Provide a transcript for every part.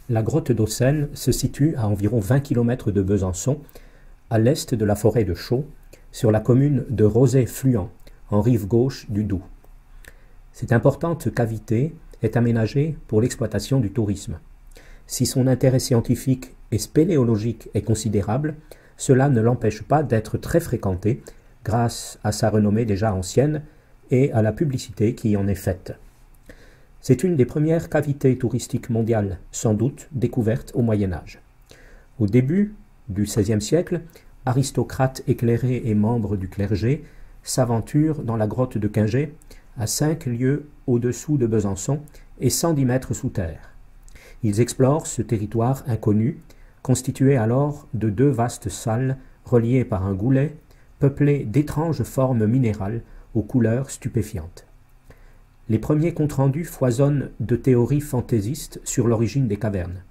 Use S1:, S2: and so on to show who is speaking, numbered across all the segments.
S1: La grotte d'Auxelles se situe à environ 20 km de Besançon, à l'est de la forêt de Chaux, sur la commune de Rozay-Fluent, en rive gauche du Doubs. Cette importante cavité est aménagée pour l'exploitation du tourisme. Si son intérêt scientifique et spéléologique est considérable, cela ne l'empêche pas d'être très fréquentée grâce à sa renommée déjà ancienne et à la publicité qui y en est faite. C'est une des premières cavités touristiques mondiales, sans doute découvertes au Moyen Âge. Au début du XVIe siècle, aristocrates éclairés et membres du clergé s'aventurent dans la grotte de Quingey, à 5 lieues au-dessous de Besançon et 110 mètres sous terre. Ils explorent ce territoire inconnu, constitué alors de 2 vastes salles reliées par un goulet, peuplées d'étranges formes minérales aux couleurs stupéfiantes. Les premiers comptes rendus foisonnent de théories fantaisistes sur l'origine des cavernes.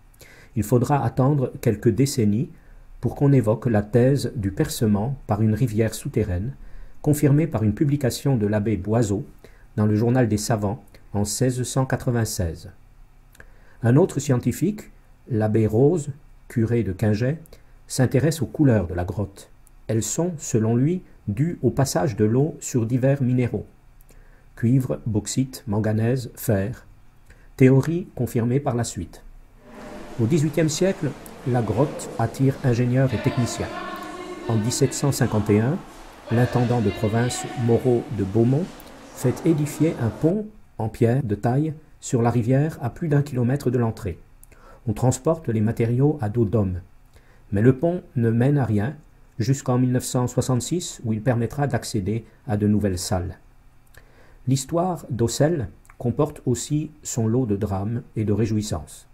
S1: Il faudra attendre quelques décennies pour qu'on évoque la thèse du percement par une rivière souterraine, confirmée par une publication de l'abbé Boiseau dans le Journal des Savants en 1696. Un autre scientifique, l'abbé Rose, curé de Quingey, s'intéresse aux couleurs de la grotte. Elles sont, selon lui, dues au passage de l'eau sur divers minéraux. Cuivre, bauxite, manganèse, fer. Théorie confirmée par la suite. Au XVIIIe siècle, la grotte attire ingénieurs et techniciens. En 1751, l'intendant de province Moreau de Beaumont fait édifier un pont en pierre de taille sur la rivière à plus d'1 kilomètre de l'entrée. On transporte les matériaux à dos d'homme. Mais le pont ne mène à rien jusqu'en 1966 où il permettra d'accéder à de nouvelles salles. L'histoire d'Auxelles comporte aussi son lot de drames et de réjouissances.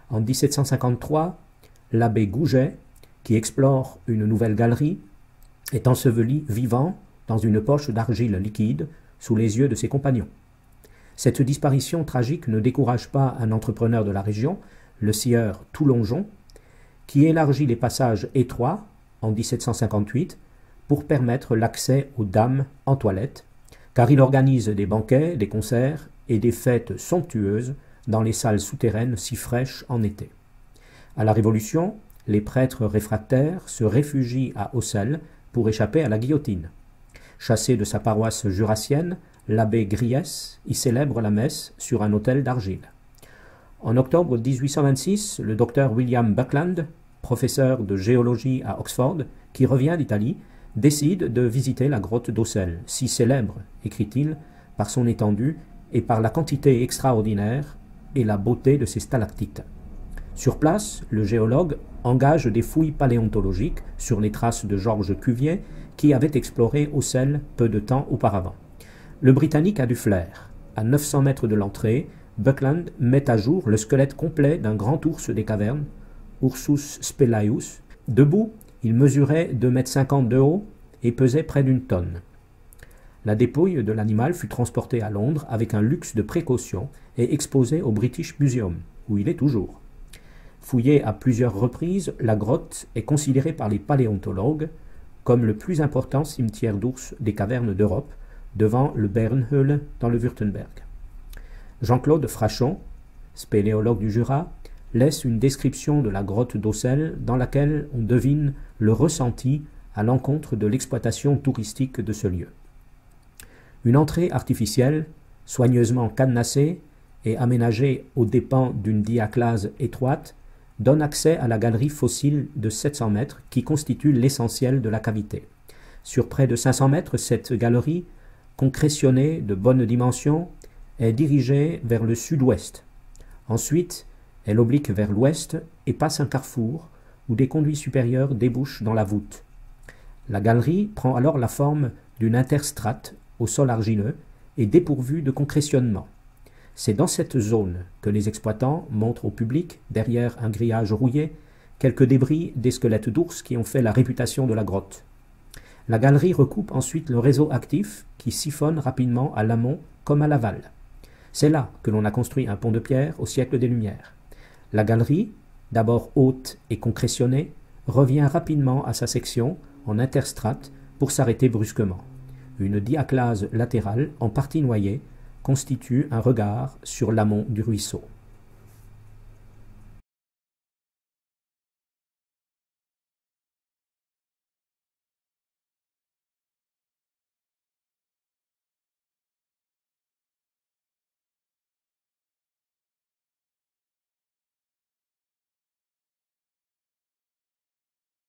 S1: En 1753, l'abbé Gouget, qui explore une nouvelle galerie, est enseveli vivant dans une poche d'argile liquide sous les yeux de ses compagnons. Cette disparition tragique ne décourage pas un entrepreneur de la région, le sieur Toulongeon, qui élargit les passages étroits en 1758 pour permettre l'accès aux dames en toilette, car il organise des banquets, des concerts et des fêtes somptueuses dans les salles souterraines si fraîches en été. À la Révolution, les prêtres réfractaires se réfugient à Auxelles pour échapper à la guillotine. Chassé de sa paroisse jurassienne, l'abbé Griès y célèbre la messe sur un autel d'argile. En octobre 1826, le docteur William Buckland, professeur de géologie à Oxford, qui revient d'Italie, décide de visiter la grotte d'Auxelles, si célèbre, écrit-il, par son étendue et par la quantité extraordinaire et la beauté de ses stalactites. Sur place, le géologue engage des fouilles paléontologiques sur les traces de Georges Cuvier, qui avait exploré Auxelles peu de temps auparavant. Le Britannique a du flair. À 900 mètres de l'entrée, Buckland met à jour le squelette complet d'un grand ours des cavernes, Ursus spelaeus. Debout, il mesurait 2,50 m de haut et pesait près d'1 tonne. La dépouille de l'animal fut transportée à Londres avec un luxe de précaution et exposée au British Museum, où il est toujours. Fouillée à plusieurs reprises, la grotte est considérée par les paléontologues comme le plus important cimetière d'ours des cavernes d'Europe, devant le Bernhöhle dans le Württemberg. Jean-Claude Frachon, spéléologue du Jura, laisse une description de la grotte d'Auxelles dans laquelle on devine le ressenti à l'encontre de l'exploitation touristique de ce lieu. Une entrée artificielle, soigneusement cadenassée et aménagée aux dépens d'une diaclase étroite, donne accès à la galerie fossile de 700 mètres qui constitue l'essentiel de la cavité. Sur près de 500 mètres, cette galerie, concrétionnée de bonnes dimensions, est dirigée vers le sud-ouest. Ensuite, elle oblique vers l'ouest et passe un carrefour où des conduits supérieurs débouchent dans la voûte. La galerie prend alors la forme d'une interstrate au sol argileux et dépourvue de concrétionnement. C'est dans cette zone que les exploitants montrent au public, derrière un grillage rouillé, quelques débris des squelettes d'ours qui ont fait la réputation de la grotte. La galerie recoupe ensuite le réseau actif qui siphonne rapidement à l'amont comme à l'aval. C'est là que l'on a construit un pont de pierre au siècle des Lumières. La galerie, d'abord haute et concrétionnée, revient rapidement à sa section en interstrate pour s'arrêter brusquement. Une diaclase latérale, en partie noyée, constitue un regard sur l'amont du ruisseau.